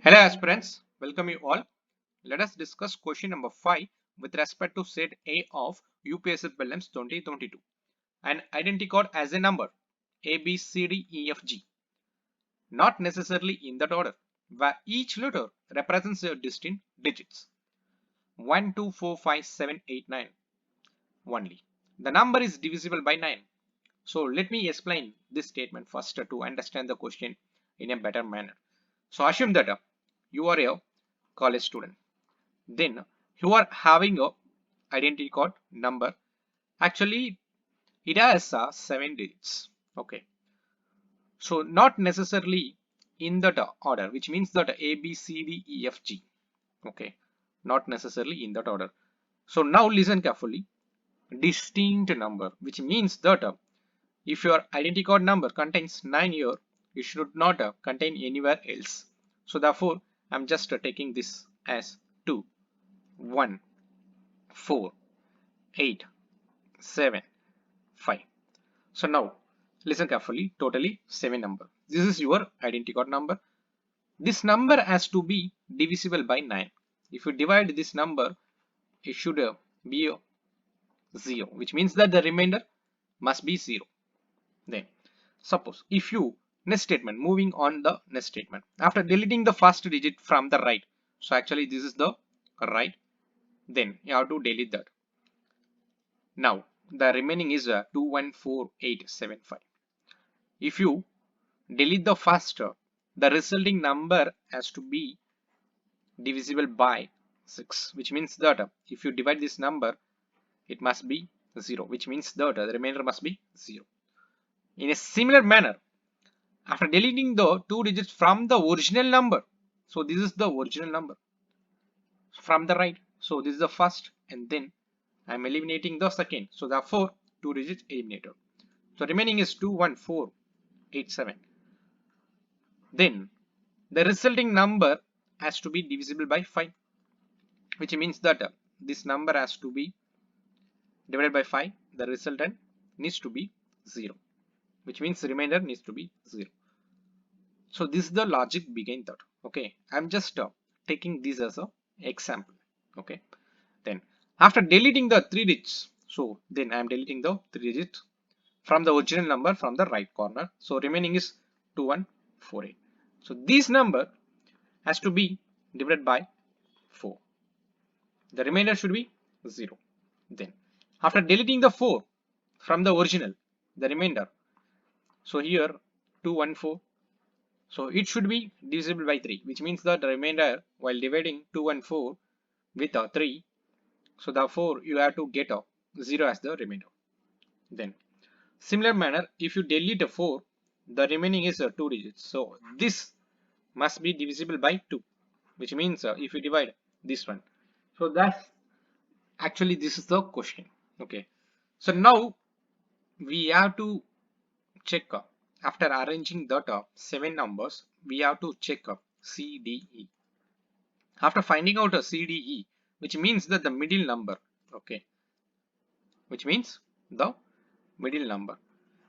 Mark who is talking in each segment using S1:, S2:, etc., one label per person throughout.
S1: Hello aspirants, welcome you all. Let us discuss question number 5 with respect to set A of UPSC prelims 2022. An identity code as a number ABCDEFG, not necessarily in that order, where each letter represents a distinct digits 1, 2, 4, 5, 7, 8, 9 only. The number is divisible by 9. So let me explain this statement first to understand the question in a better manner. So assume that you are a college student. Then you are having a identity code number. Actually, it has 7 digits. Okay. So not necessarily in that order, which means that A, B, C, D, E, F, G. Okay. Not necessarily in that order. So now listen carefully. Distinct number, which means that if your identity code number contains 9 here, it should not contain anywhere else. So therefore, I'm just taking this as 2, 1, 4, 8, 7, 5. So now listen carefully, totally 7 number. This is your identity code number. This number has to be divisible by 9. If you divide this number, it should be 0, which means that the remainder must be 0. Then suppose if you next statement, moving on the next statement, after deleting the first digit from the right, so actually this is the right, then you have to delete that. Now the remaining is 214875. If you delete the first, the resulting number has to be divisible by 6, which means that if you divide this number, it must be 0, which means that the remainder must be 0. In a similar manner, after deleting the 2 digits from the original number, so this is the original number from the right, so this is the first, and then I'm eliminating the second, so therefore 2 digits eliminated. So remaining is 21487. Then the resulting number has to be divisible by 5, which means that this number has to be divided by 5. The resultant needs to be 0, which means the remainder needs to be 0. So this is the logic behind that. Okay, I'm just taking this as a example. Okay, then after deleting the 3 digits, so then I'm deleting the 3 digits from the original number from the right corner, so remaining is 2148. So this number has to be divided by 4. The remainder should be 0. Then after deleting the 4 from the original, the remainder, so here 214, so it should be divisible by 3, which means that the remainder, while dividing 214 with 3, so therefore you have to get 0 as the remainder. Then similar manner, if you delete a 4, the remaining is 2 digits, so this must be divisible by 2, which means if you divide this one, so that's actually this is the question. Okay, so now we have to check after arranging the 7 numbers, we have to check C, D, E. After finding out a C, D, E, which means that the middle number, okay, which means the middle number.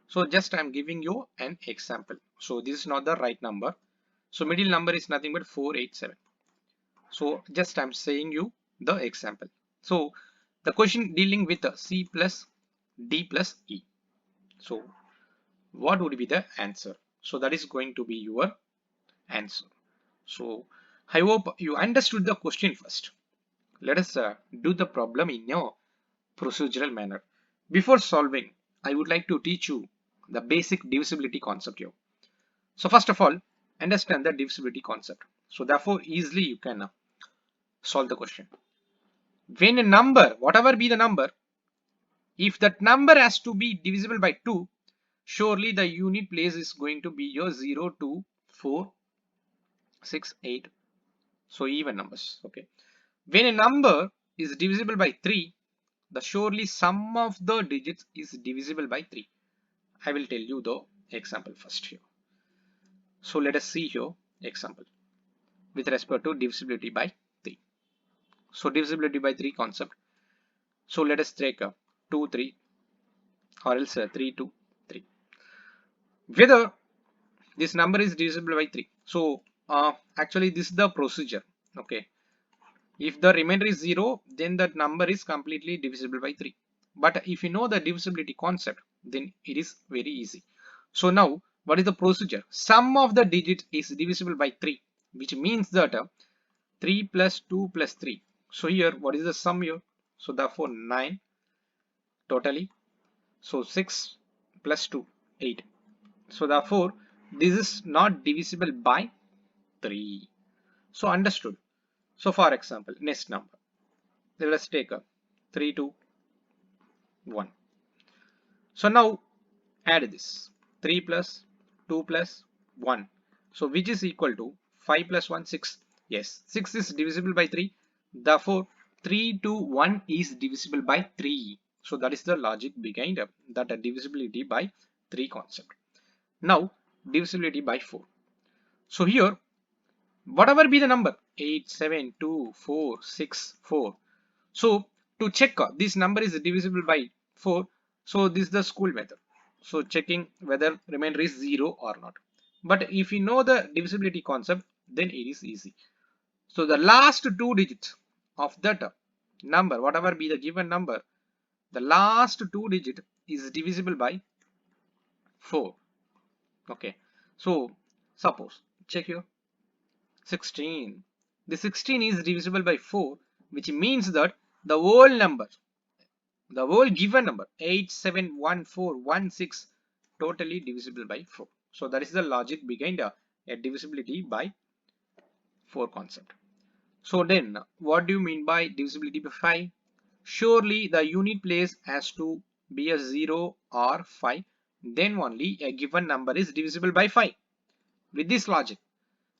S1: So just I'm giving you an example. So this is not the right number. So middle number is nothing but 487. So just I'm saying you the example. So the question dealing with C plus D plus E. So what would be the answer? So that is going to be your answer. So I hope you understood the question first. Let us do the problem in a procedural manner. Before solving, I would like to teach you the basic divisibility concept here. So first of all, understand the divisibility concept. So therefore, easily you can solve the question. When a number, whatever be the number, if that number has to be divisible by 2, surely the unit place is going to be your 0, 2, 4, 6, 8. So even numbers. Okay. When a number is divisible by 3, the surely sum of the digits is divisible by 3. I will tell you the example first here. So let us see here example with respect to divisibility by 3. So divisibility by 3 concept. So let us take 2, 3 or else 3, 2, 3. Whether this number is divisible by 3. So Actually this is the procedure. Okay, if the remainder is 0, then that number is completely divisible by 3. But if you know the divisibility concept, then it is very easy. So now, what is the procedure? Sum of the digits is divisible by 3, which means that 3 plus 2 plus 3. So here, what is the sum here? So therefore 9 totally. So 6 plus 2, 8. So therefore, this is not divisible by 3. So understood. So for example, next number. Let us take a 3 to 1. So now add this 3 plus 2 plus 1. So which is equal to 5 plus 1, 6. Yes, 6 is divisible by 3. Therefore, 3 to 1 is divisible by 3. So that is the logic behind that divisibility by 3 concept. Now, divisibility by 4. So here, whatever be the number 8, 7, 2, 4, 6, 4. So to check this number is divisible by 4. So this is the school method. So checking whether remainder is 0 or not. But if you know the divisibility concept, then it is easy. So the last two digits of that number, whatever be the given number, the last two digit is divisible by 4. Okay. So suppose check here 16. The 16 is divisible by 4, which means that the whole number, the whole given number 871416 totally divisible by 4. So that is the logic behind a divisibility by 4 concept. So then what do you mean by divisibility by 5? Surely the unit place has to be a 0 or 5, then only a given number is divisible by 5. With this logic,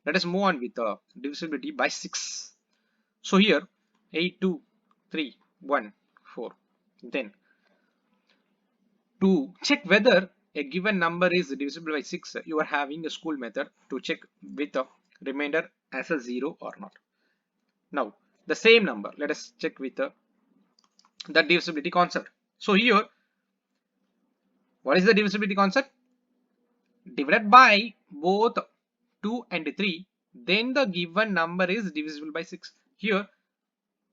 S1: let us move on with the divisibility by 6. So here 8, 2, 3, 1, 4. Then to check whether a given number is divisible by 6, you are having a school method to check with the remainder as a 0 or not. Now the same number, let us check with the divisibility concept. So here, what is the divisibility concept? Divided by both 2 and 3, then the given number is divisible by 6. Here,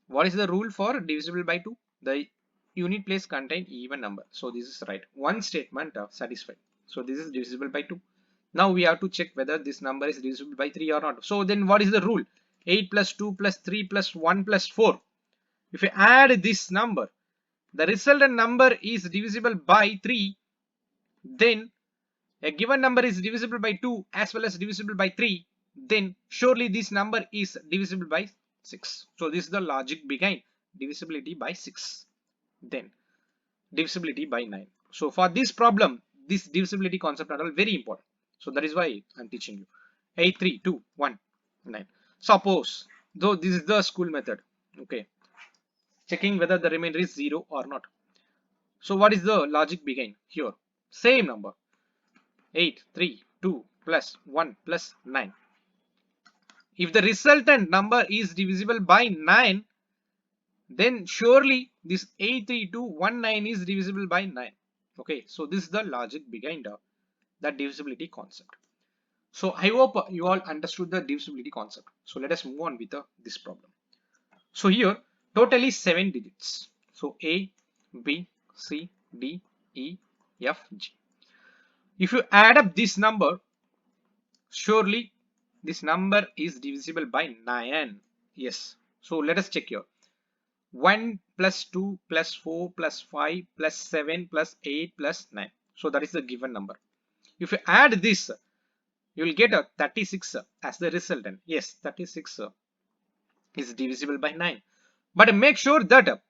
S1: what is the rule for divisible by 2? The unit place contain even number. So this is right. One statement satisfied. So this is divisible by 2. Now we have to check whether this number is divisible by 3 or not. So then what is the rule? 8 plus 2 plus 3 plus 1 plus 4. If you add this number, the resultant number is divisible by 3, then a given number is divisible by 2 as well as divisible by 3, then surely this number is divisible by 6. So this is the logic behind divisibility by 6. Then divisibility by 9. So for this problem, this divisibility concept are all very important. So that is why I'm teaching you. 8, 3, 2, 1, 9. Suppose, though this is the school method, okay, checking whether the remainder is 0 or not. So what is the logic behind here? Same number 8, 3, 2 plus 1 plus 9. If the resultant number is divisible by 9, then surely this 83219 is divisible by 9. Okay, so this is the logic behind the divisibility concept. So I hope you all understood the divisibility concept. So let us move on with this problem. So here totally 7 digits. So A, B, C, D, E, F, G. If you add up this number, surely this number is divisible by 9. Yes. So let us check here. 1 plus 2 plus 4 plus 5 plus 7 plus 8 plus 9. So that is the given number. If you add this, you will get a 36 as the resultant. Yes, 36 is divisible by 9. But make sure that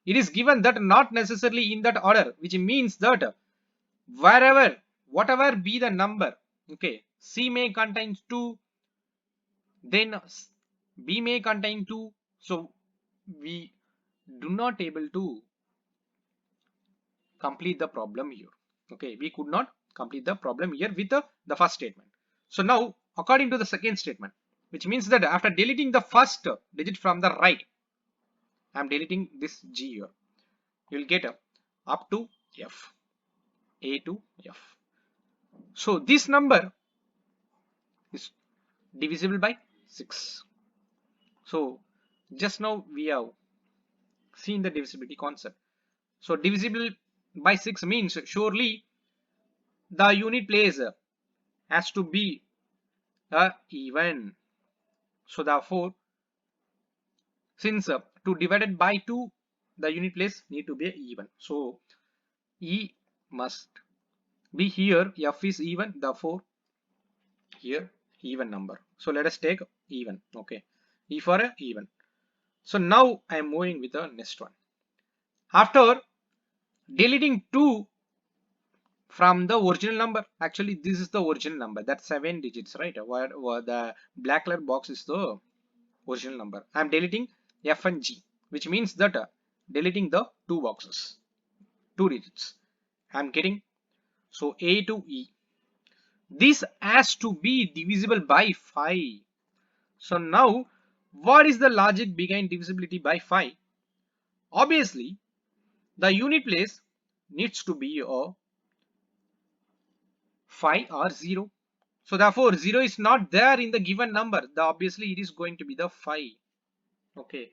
S1: it is given that not necessarily in that order, which means that wherever, whatever be the number, okay, C may contain 2, then B may contain 2. So we do not able to complete the problem here. Okay, we could not complete the problem here with the first statement. So now according to the second statement, which means that after deleting the first digit from the right, I am deleting this G here, you will get up to F, A to F. So this number is divisible by 6. So just now we have seen the divisibility concept. So divisible by 6 means surely the unit place has to be even. So therefore, since to divide it by 2, the unit place need to be even. So E must be here. F is even. Therefore, here even number. So let us take even. Okay. E for a even. So now I am moving with the next one. After deleting 2 from the original number, actually this is the original number, that's 7 digits, right? Where the black color box is the original number. I am deleting F and G, which means that deleting the 2 boxes, 2 digits. I am getting, so A to E. This has to be divisible by 5. So now, what is the logic behind divisibility by 5? Obviously, the unit place needs to be a 5 or 0. So therefore 0 is not there in the given number. Obviously it is going to be the 5. Okay.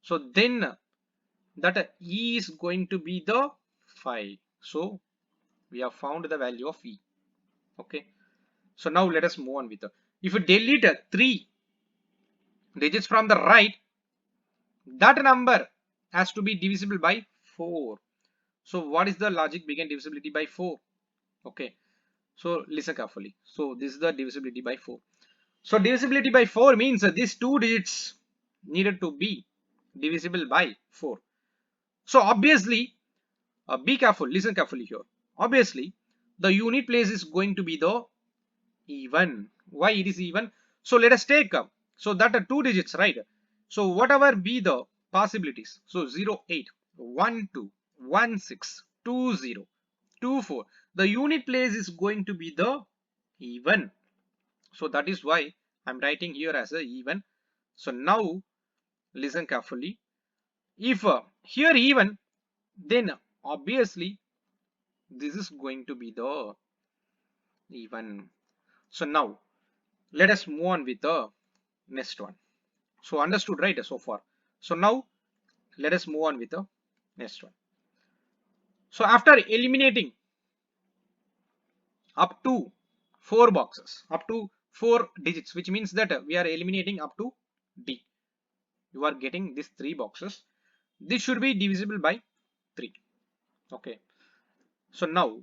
S1: So then that E is going to be the 5. So we have found the value of E. Okay. So now let us move on with the, if you delete 3 digits from the right, that number has to be divisible by 4. So what is the logic behind divisibility by 4? Okay. So listen carefully. So this is the divisibility by 4. So divisibility by 4 means these 2 digits needed to be divisible by 4. So obviously, be careful, listen carefully here. Obviously, the unit place is going to be the even. Why it is even? So let us take, so that are 2 digits, right? So whatever be the possibilities, so 0, 8, 1, 2, 1, 6, 2, 0, 2, 4. The unit place is going to be the even. So that is why I'm writing here as a even. So now listen carefully. If here even, then obviously this is going to be the even. So now let us move on with the next one. So understood, right, so far? So now let us move on with the next one. So after eliminating up to 4 boxes, up to 4 digits, which means that we are eliminating up to D. You are getting these 3 boxes. This should be divisible by 3. Okay. So now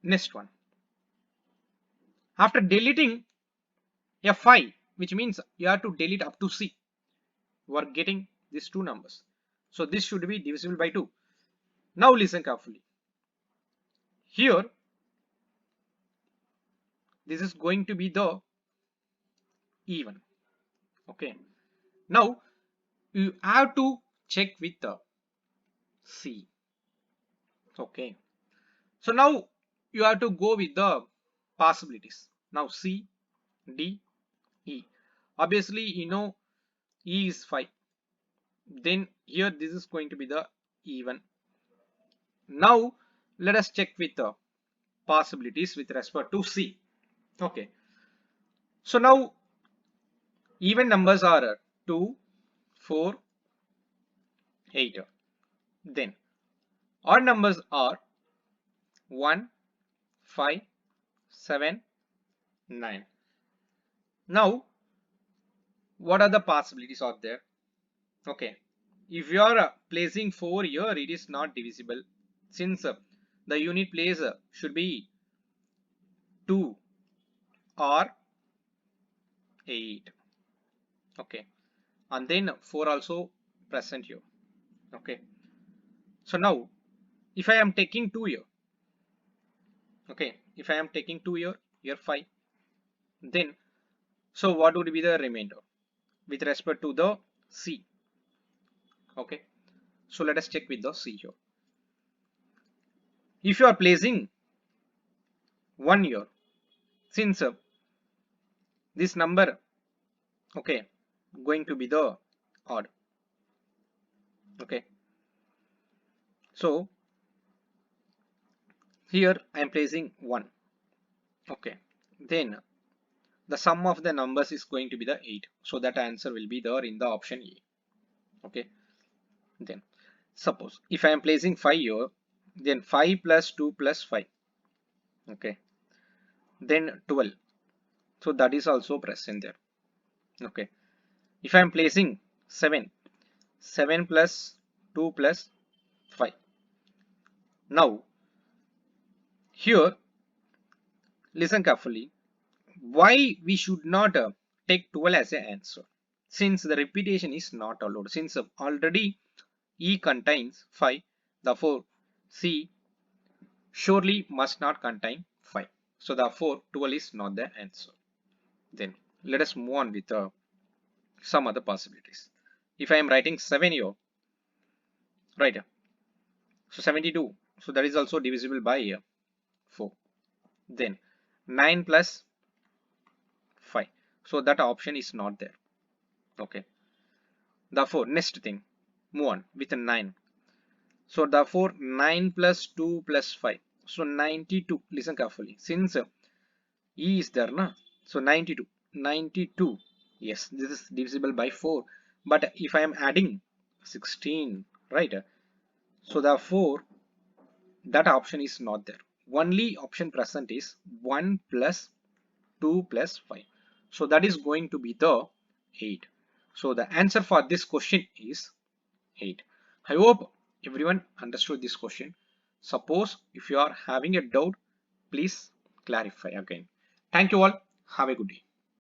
S1: next one. After deleting F5, which means you have to delete up to C, you are getting these 2 numbers. So this should be divisible by 2. Now listen carefully. Here, this is going to be the even. Okay. Now you have to check with the C. Okay. So now you have to go with the possibilities. Now C, D, E. Obviously, you know E is 5. Then here this is going to be the even. Now let us check with the possibilities with respect to C. Okay. So now even numbers are 2, 4, 8. Then odd numbers are 1, 5, 7, 9. Now what are the possibilities out there? Okay. If you are placing 4 here, it is not divisible since the unit place should be 2 or 8. Okay. And then 4 also present here. Okay. So now if I am taking 2 here, okay, if I am taking 2 here, here 5, then so what would be the remainder with respect to the C? Okay. So let us check with the C here. If you are placing 1 here, since this number, okay, going to be the odd. Okay. So here I am placing 1. Okay. Then the sum of the numbers is going to be the 8. So that answer will be there in the option A. Okay. Then suppose if I am placing 5 here, then 5 plus 2 plus 5. Okay. Then 12. So that is also present there. Okay. If I am placing 7, 7 plus 2 plus 5. Now here listen carefully. Why we should not take 12 as an answer? Since the repetition is not allowed. Since already E contains 5, therefore C surely must not contain 5. So therefore 12 is not the answer. Then let us move on with some other possibilities. If I am writing 7 here, right? So 72. So that is also divisible by 4. Then 9 plus 5. So that option is not there. Okay. Therefore next thing, move on with 9. So therefore 9 plus 2 plus 5. So 92. Listen carefully. Since E is there, na? So 92. 92. Yes, this is divisible by 4. But if I am adding 16, right? So therefore that option is not there. Only option present is 1 plus 2 plus 5. So that is going to be the 8. So the answer for this question is 8. I hope everyone understood this question. Suppose if you are having a doubt, please clarify again. Thank you all. Have a good day.